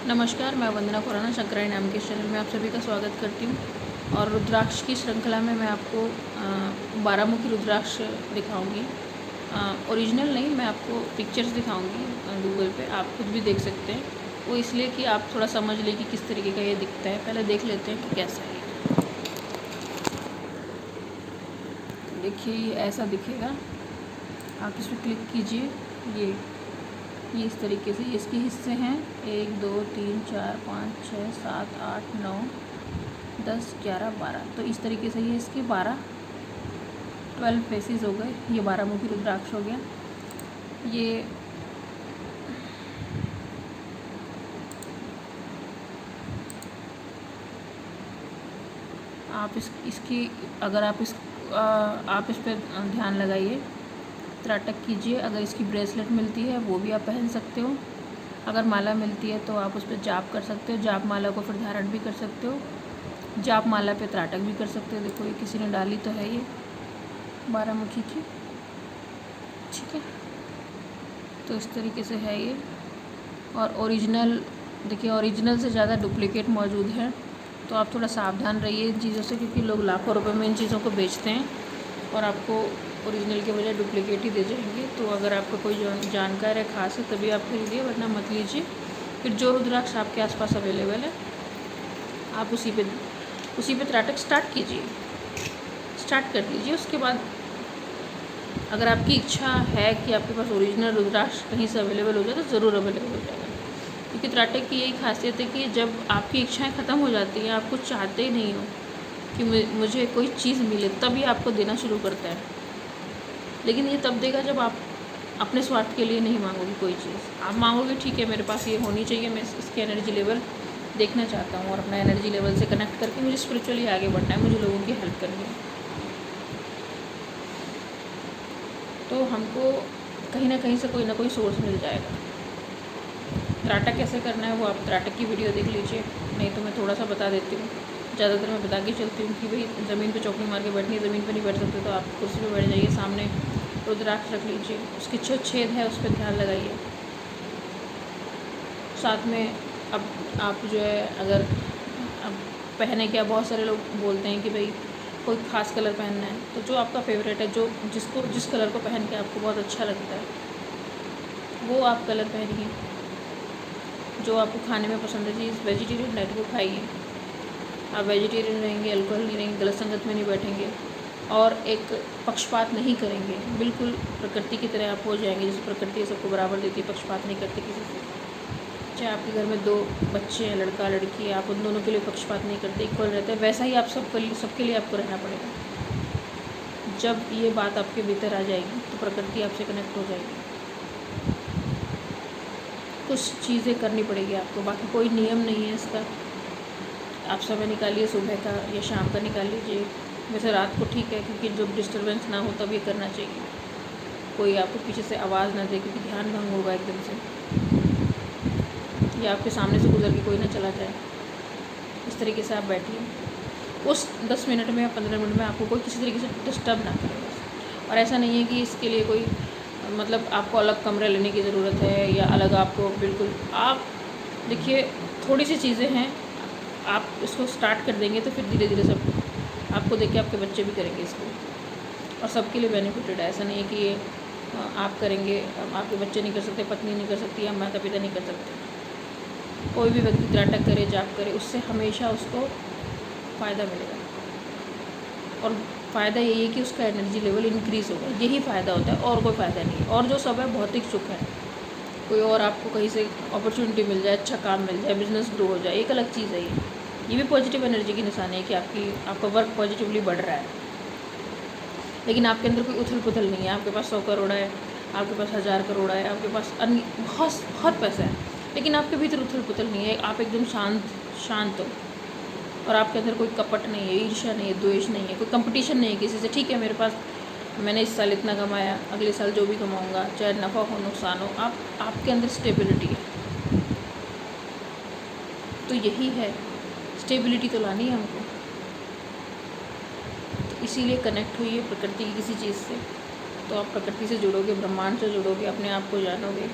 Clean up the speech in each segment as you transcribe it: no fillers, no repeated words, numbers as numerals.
नमस्कार, मैं वंदना खुराना शंकराई नाम के चैनल में आप सभी का स्वागत करती हूँ। और रुद्राक्ष की श्रृंखला में मैं आपको 12 मुखी रुद्राक्ष दिखाऊंगी। ओरिजिनल नहीं, मैं आपको पिक्चर्स दिखाऊंगी गूगल पे, आप खुद भी देख सकते हैं। वो इसलिए कि आप थोड़ा समझ लें कि किस तरीके का ये दिखता है। पहले देख लेते हैं कि कैसा है ये। देखिए, ये ऐसा दिखेगा। आप इस पर क्लिक कीजिए। ये इस तरीके से, ये इसके हिस्से हैं 1 2 3 4 5 6 7 8 9 10 11 12। तो इस तरीके से ये इसके 12 फेसेस हो गए। ये 12 मुखी रुद्राक्ष हो गया। ये आप इसकी अगर आप इस पर ध्यान लगाइए, त्राटक कीजिए। अगर इसकी ब्रेसलेट मिलती है वो भी आप पहन सकते हो। अगर माला मिलती है तो आप उस पर जाप कर सकते हो। जाप माला को फिर धारण भी कर सकते हो। जाप माला पे त्राटक भी कर सकते हो। देखो, ये किसी ने डाली तो है, ये 12 मुखी की। ठीक है, तो इस तरीके से है ये। और ओरिजिनल, देखिए, ओरिजिनल से ज़्यादा डुप्लीकेट मौजूद है। तो आप थोड़ा सावधान रहिए इन चीज़ों से, क्योंकि लोग लाखों रुपए में इन चीज़ों को बेचते हैं और आपको ओरिजिनल के बजाय डुप्लीकेट ही दे जाएंगे। तो अगर आपका कोई जानकार है खास है तभी आप खरीदिए, वरना मत लीजिए। फिर जो रुद्राक्ष आपके आसपास अवेलेबल है आप उसी पे त्राटक स्टार्ट कीजिए, स्टार्ट कर दीजिए। उसके बाद अगर आपकी इच्छा है कि आपके पास ओरिजिनल रुद्राक्ष कहीं से अवेलेबल हो जाए तो ज़रूर अवेलेबल हो जाएगा। क्योंकि त्राटक की यही खासियत है कि जब आपकी इच्छाएं ख़त्म हो जाती हैं, आप कुछ चाहते ही नहीं हो कि मुझे कोई चीज़ मिले, तभी आपको देना शुरू करता है। लेकिन ये तब देगा जब आप अपने स्वार्थ के लिए नहीं मांगोगे कोई चीज़। आप मांगोगे, ठीक है मेरे पास ये होनी चाहिए, मैं इसके एनर्जी लेवल देखना चाहता हूँ और अपना एनर्जी लेवल से कनेक्ट करके मुझे स्पिरिचुअली आगे बढ़ना है, मुझे लोगों की हेल्प करनी है। तो हमको कहीं ना कहीं से कोई ना कोई सोर्स मिल जाएगा। त्राटक कैसे करना है वो आप त्राटक की वीडियो देख लीजिए, नहीं तो मैं थोड़ा सा बता देती हूँ। ज़्यादातर मैं बता के चलती हूँ कि भाई ज़मीन पे चौकड़ी मार के बैठनी है। ज़मीन पे नहीं बैठ सकते तो आप कुर्सी पे बैठ जाइए, सामने रुद्राक्ष रख लीजिए, उसके जो छेद है उस पर ध्यान लगाइए। साथ में अब आप जो है, अगर अब पहने क्या, बहुत सारे लोग बोलते हैं कि भाई कोई ख़ास कलर पहनना है, तो जो आपका फेवरेट है, जो जिस कलर को पहन के आपको बहुत अच्छा लगता है वो आप कलर पहनिए। जो आपको खाने में पसंद है चीज़, वेजिटेरियन डाइट को खाइए। आप वेजिटेरियन रहेंगे, अल्कोहल नहीं रहेंगे, गलत संगत में नहीं बैठेंगे और एक पक्षपात नहीं करेंगे। बिल्कुल प्रकृति की तरह आप हो जाएंगे, जैसे प्रकृति सबको बराबर देती है, पक्षपात नहीं करती किसी से। चाहे आपके घर में 2 बच्चे हैं, लड़का लड़की है, आप उन दोनों के लिए पक्षपात नहीं करते, इक्वल रहते हैं। वैसा ही आप सबके लिए आपको रहना पड़ेगा। जब ये बात आपके भीतर आ जाएगी तो प्रकृति आपसे कनेक्ट हो जाएगी। कुछ चीज़ें करनी पड़ेगी आपको, बाकी कोई नियम नहीं है इसका। आप समय निकालिए, सुबह का या शाम का निकाल लीजिए। वैसे रात को ठीक है, क्योंकि जब डिस्टर्बेंस ना हो तब ये करना चाहिए। कोई आपको पीछे से आवाज़ ना दे, क्योंकि ध्यान भंग होगा एकदम से, या आपके सामने से गुजर के कोई ना चला जाए। इस तरीके से आप बैठिए। उस 10 मिनट में या 15 मिनट में आपको कोई किसी तरीके से डिस्टर्ब ना करे बस। और ऐसा नहीं है कि इसके लिए कोई मतलब आपको अलग कमरा लेने की ज़रूरत है या अलग आपको, बिल्कुल आप देखिए, थोड़ी सी चीज़ें हैं, आप इसको स्टार्ट कर देंगे तो फिर धीरे धीरे सब आपको देख के आपके बच्चे भी करेंगे इसको, और सबके लिए बेनिफिटेड है। ऐसा नहीं है कि ये आप करेंगे, आपके बच्चे नहीं कर सकते, पत्नी नहीं कर सकती या माता पिता नहीं कर सकते। कोई भी व्यक्ति त्राटक करे, जाप करे, उससे हमेशा उसको फ़ायदा मिलेगा। और फ़ायदा यही है कि उसका एनर्जी लेवल इंक्रीज़ होगा, यही फ़ायदा होता है, और कोई फ़ायदा नहीं है। और जो सब है भौतिक सुख है। कोई और आपको कहीं से अपॉर्चुनिटी मिल जाए, अच्छा काम मिल जाए, बिज़नेस ग्रो हो जाए, एक अलग चीज़ है ये भी पॉजिटिव एनर्जी की निशानी है कि आपका वर्क पॉजिटिवली बढ़ रहा है। लेकिन आपके अंदर कोई उथल पुथल नहीं है। आपके पास 100 करोड़ है, आपके पास 1000 करोड़ है, आपके पास अन्य बहुत बहुत पैसा है, लेकिन आपके भीतर उथल पुथल नहीं है। आप एकदम शांत हो, और आपके अंदर कोई कपट नहीं है, ईर्ष्या नहीं है, द्वेष नहीं है, कोई कंपटीशन नहीं है किसी से। ठीक है, मेरे पास, मैंने इस साल इतना कमाया, अगले साल जो भी कमाऊँगा, चाहे नफ़ा हो नुकसान हो, आपके अंदर स्टेबिलिटी है। तो यही है, स्टेबिलिटी तो लानी है हमको। तो इसीलिए कनेक्ट हुई है प्रकृति की किसी चीज़ से, तो आप प्रकृति से जुड़ोगे, ब्रह्मांड से जुड़ोगे, अपने आप को जानोगे।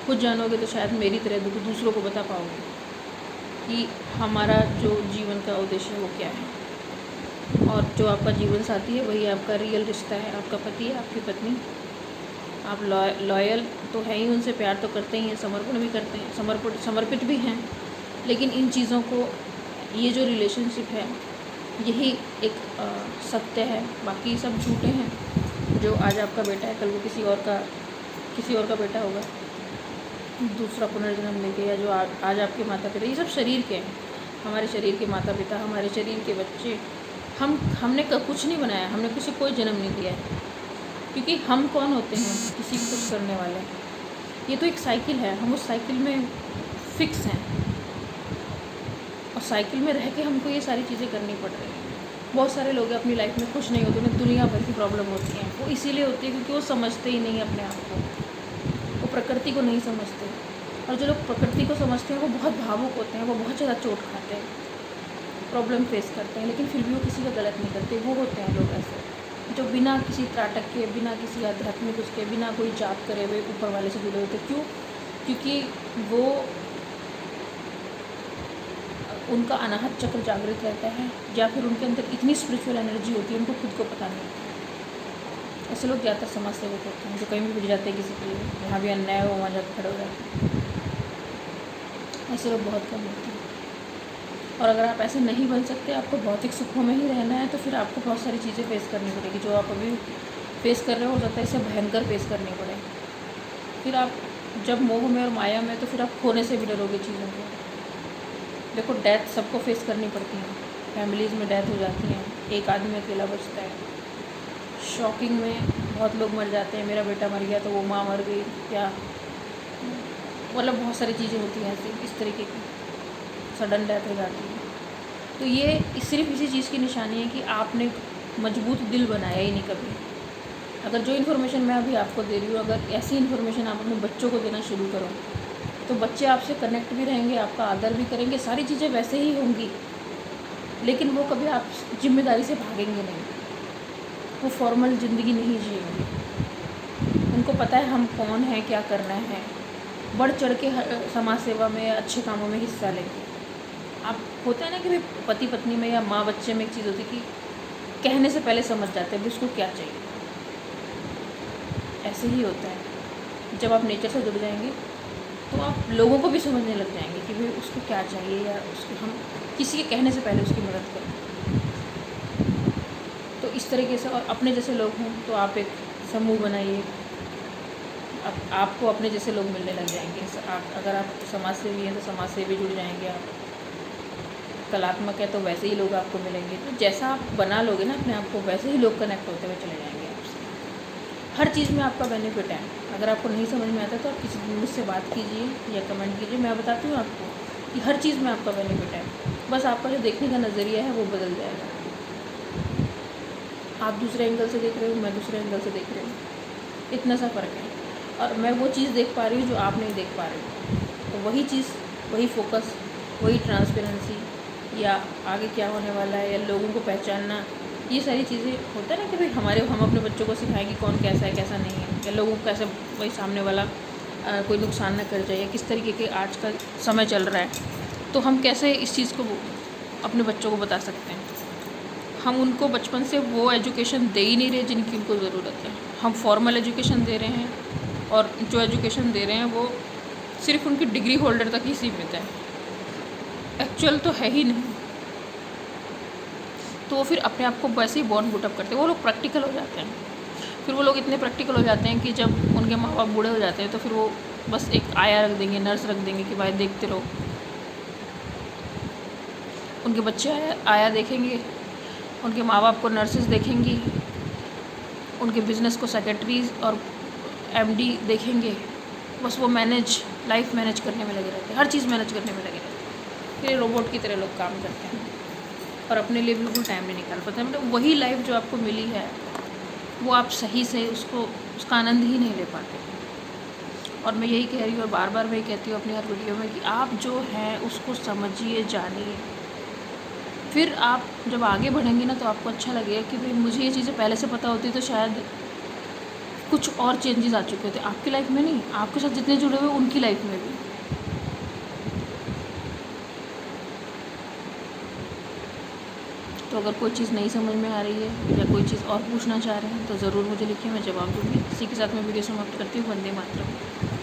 खुद जानोगे तो शायद मेरी तरह दूसरों को बता पाओगे। कि हमारा जो जीवन का उद्देश्य है वो क्या है। और जो आपका जीवन साथी है वही आपका रियल रिश्ता है, आपका पति है, आपकी पत्नी। आप लॉयल तो है ही, उनसे प्यार तो करते ही हैं, समर्पण भी करते हैं, समर्पित भी हैं। लेकिन इन चीज़ों को, ये जो रिलेशनशिप है यही एक सत्य है, बाकी सब झूठे हैं। जो आज आपका बेटा है कल वो किसी और का बेटा होगा, दूसरा पुनर्जन्म लेके, या जो आज आपके माता पिता, ये सब शरीर के हैं, हमारे शरीर के माता पिता, हमारे शरीर के बच्चे। हमने कुछ नहीं बनाया, हमने किसी कोई जन्म नहीं दिया है, क्योंकि हम कौन होते हैं किसी को कुछ करने वाले। ये तो एक साइकिल है, हम उस साइकिल में फिक्स हैं, और साइकिल में रह के हमको ये सारी चीज़ें करनी पड़ रही हैं। बहुत सारे लोग अपनी लाइफ में खुश नहीं होते, उन्हें दुनिया भर की प्रॉब्लम होती हैं। वो इसीलिए होती है क्योंकि वो समझते ही नहीं अपने आप को, वो प्रकृति को नहीं समझते। और जो लोग प्रकृति को समझते हैं वो बहुत भावुक होते हैं, वो बहुत ज़्यादा चोट खाते हैं, प्रॉब्लम फेस करते हैं, लेकिन फिर भी वो किसी का गलत नहीं करते। वो होते हैं लोग ऐसे जो बिना किसी त्राटक के, बिना किसी आध्यात्मिक उसके, बिना कोई जाप करे हुए ऊपर वाले से जुड़े होते। क्यों? क्योंकि वो, उनका अनाहत चक्र जागृत रहता है, या फिर उनके अंदर इतनी स्पिरिचुअल एनर्जी होती है उनको खुद को पता नहीं होता। ऐसे लोग ज़्यादातर समाज सेवक होते हैं, जो कहीं भी भिड़ जाते हैं किसी के लिए, जहाँ भी अन्याय हो वहाँ जाकर खड़े हो जाते हैं। ऐसे लोग बहुत कम होते हैं। और अगर आप ऐसे नहीं बन सकते, आपको भौतिक सुखों में ही रहना है, तो फिर आपको बहुत सारी चीज़ें फेस करनी पड़ेगी। जो आप अभी फेस कर रहे हो सकता है इससे भयंकर फेस करनी पड़े। फिर आप जब मोह में और माया में, तो फिर आप खोने से भी डरोगे चीज़ों को। देखो, डेथ सबको फेस करनी पड़ती है, फैमिलीज़ में डेथ हो जाती हैं, एक आदमी अकेला बचता है। शॉकिंग में बहुत लोग मर जाते हैं, मेरा बेटा मर गया तो वो माँ मर गई, या मतलब बहुत सारी चीज़ें होती हैं ऐसी, इस तरीके की सडन डेथ हो जाती है। तो ये सिर्फ इसी चीज़ की निशानी है कि आपने मजबूत दिल बनाया ही नहीं कभी। अगर जो इन्फॉर्मेशन मैं अभी आपको दे रही हूँ, अगर ऐसी इन्फॉर्मेशन आप अपने बच्चों को देना शुरू करो, तो बच्चे आपसे कनेक्ट भी रहेंगे, आपका आदर भी करेंगे, सारी चीज़ें वैसे ही होंगी, लेकिन वो कभी आप जिम्मेदारी से भागेंगे नहीं, वो फॉर्मल ज़िंदगी नहीं जिएंगे। उनको पता है हम कौन हैं, क्या करना है, बढ़ चढ़ के समाज सेवा में, अच्छे कामों में हिस्सा लेंगे। आप होता है ना कि भाई पति पत्नी में या माँ बच्चे में एक चीज़ होती है कि कहने से पहले समझ जाते हैं उसको क्या चाहिए। ऐसे ही होता है, जब आप नेचर से जुड़ जाएंगे तो आप लोगों को भी समझने लग जाएंगे कि भाई उसको क्या चाहिए, या उसको हम किसी के कहने से पहले उसकी मदद करें। तो इस तरीके से, और अपने जैसे लोग हों तो आप एक समूह बनाइए, आपको अपने जैसे लोग मिलने लग जाएंगे। अगर आप समाज सेवी हैं तो समाज से भी जुड़ जाएंगे, आप कलात्मक है तो वैसे ही लोग आपको मिलेंगे। तो जैसा आप बना लोगे ना अपने आप को, वैसे ही लोग कनेक्ट होते हुए चले जाएंगे आपसे। हर चीज़ में आपका बेनिफिट है। अगर आपको नहीं समझ में आता तो आप किसी दिन मुझसे बात कीजिए या कमेंट कीजिए, मैं बताती हूँ आपको कि हर चीज़ में आपका बेनिफिट है। बस आपका जो देखने का नज़रिया है वो बदल जाएगा। आप दूसरे एंगल से देख रहे हो, मैं दूसरे एंगल से देख रही हूँ, इतना सा फ़र्क है। और मैं वो चीज़ देख पा रही हूँ जो आप नहीं देख पा रहे हो। तो वही चीज़, वही फोकस, वही ट्रांसपेरेंसी, या आगे क्या होने वाला है, या लोगों को पहचानना, ये सारी चीज़ें होता है ना कि भाई हम अपने बच्चों को सिखाएं कि कौन कैसा है कैसा नहीं है, या लोगों को कैसे, वही सामने वाला कोई नुकसान न कर जाए, किस तरीके के आज का समय चल रहा है, तो हम कैसे इस चीज़ को अपने बच्चों को बता सकते हैं। हम उनको बचपन से वो एजुकेशन दे ही नहीं रहे जिनकी उनको ज़रूरत है। हम फॉर्मल एजुकेशन दे रहे हैं, और जो एजुकेशन दे रहे हैं वो सिर्फ उनकी डिग्री होल्डर तक ही सीमित है, एक्चुअल तो है ही नहीं। तो वो फिर अपने आप को वैसे ही बॉर्न बूटअप करते हैं। वो लोग प्रैक्टिकल हो जाते हैं। फिर वो लोग इतने प्रैक्टिकल हो जाते हैं कि जब उनके माँ बाप बूढ़े हो जाते हैं तो फिर वो बस एक आया रख देंगे, नर्स रख देंगे कि भाई देखते रहो। उनके बच्चे आया देखेंगे, उनके माँ बाप को नर्सेज देखेंगी, उनके बिज़नेस को सेक्रेटरीज और एमडी देखेंगे। बस वो लाइफ मैनेज करने में लगे रहते हैं, हर चीज़ मैनेज करने में लगे रहते हैं। फिर रोबोट की तरह लोग काम करते हैं और अपने लिए बिल्कुल टाइम नहीं निकाल पाते। मतलब वही लाइफ जो आपको मिली है वो आप सही से उसका आनंद ही नहीं ले पाते। और मैं यही कह रही हूँ, और बार बार मैं यही कहती हूँ अपनी हर वीडियो में, कि आप जो है उसको समझिए, जानिए। फिर आप जब आगे बढ़ेंगे ना तो आपको अच्छा लगेगा कि भाई मुझे ये चीज़ें पहले से पता होती तो शायद कुछ और चेंजेस आ चुके थे आपकी लाइफ में, नहीं आपके साथ जितने जुड़े हुए उनकी लाइफ में भी। तो अगर कोई चीज़ नहीं समझ में आ रही है या कोई चीज़ और पूछना चाह रहे हैं तो ज़रूर मुझे लिखिए, मैं जवाब दूँगी। इसी के साथ मैं वीडियो समाप्त करती हूँ। वंदे मातरम।